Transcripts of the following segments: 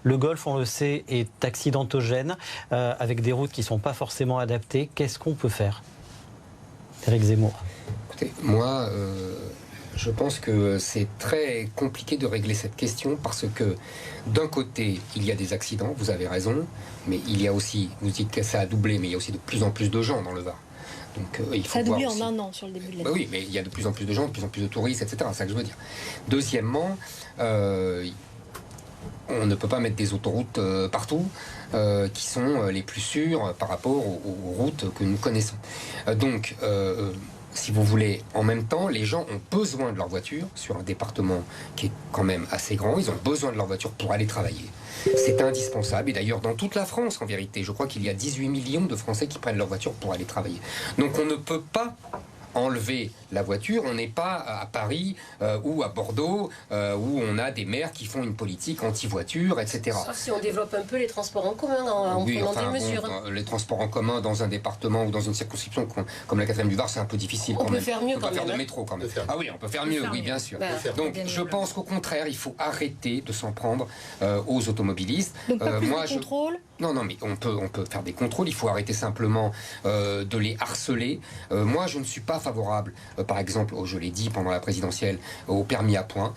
Le Golfe, on le sait, est accidentogène, avec des routes qui ne sont pas forcément adaptées. Qu'est-ce qu'on peut faire? Éric Zemmour. Écoutez, moi, je pense que c'est très compliqué de régler cette question parce que d'un côté, il y a des accidents, vous avez raison, mais il y a aussi, vous dites que ça a doublé, mais il y a aussi de plus en plus de gens dans le Var. Donc, il faut ça a doublé aussi... en un an sur le début de l'année. Oui, mais il y a de plus en plus de gens, de plus en plus de touristes, etc. C'est ça que je veux dire. Deuxièmement, on ne peut pas mettre des autoroutes partout qui sont les plus sûres par rapport aux routes que nous connaissons. Donc, si vous voulez, en même temps, les gens ont besoin de leur voiture sur un département qui est quand même assez grand. Ils ont besoin de leur voiture pour aller travailler. C'est indispensable. Et d'ailleurs, dans toute la France, en vérité, je crois qu'il y a 18 millions de Français qui prennent leur voiture pour aller travailler. Donc, on ne peut pas enlever la voiture. On n'est pas à Paris ou à Bordeaux où on a des maires qui font une politique anti-voiture, etc. Sauf si on développe un peu les transports en commun en prenant des mesures. Les transports en commun dans un département ou dans une circonscription comme la 4e du Var, c'est un peu difficile. On peut faire mieux quand même. On peut quand faire même. de métro quand même. Ah oui, on peut faire mieux, oui, bien sûr. Donc je pense qu'au contraire, il faut arrêter de s'en prendre aux automobilistes. Donc pas plus de contrôle. Non, mais on peut faire des contrôles. Il faut arrêter simplement de les harceler. Moi, je ne suis pas favorable, par exemple, je l'ai dit pendant la présidentielle, au permis à points.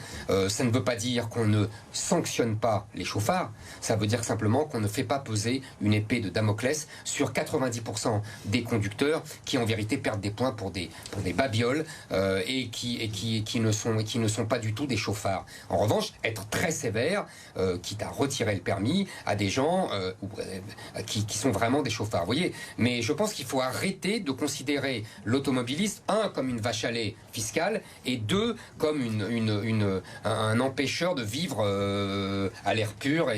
Ça ne veut pas dire qu'on ne sanctionne pas les chauffards. Ça veut dire simplement qu'on ne fait pas peser une épée de Damoclès sur 90% des conducteurs qui, en vérité, perdent des points pour des babioles et qui ne sont pas du tout des chauffards. En revanche, être très sévère, quitte à retirer le permis à des gens qui sont vraiment des chauffards. Vous voyez. Mais je pense qu'il faut arrêter de considérer l'automobiliste, comme une vache à lait fiscale, et 2, comme un empêcheur de vivre à l'air pur.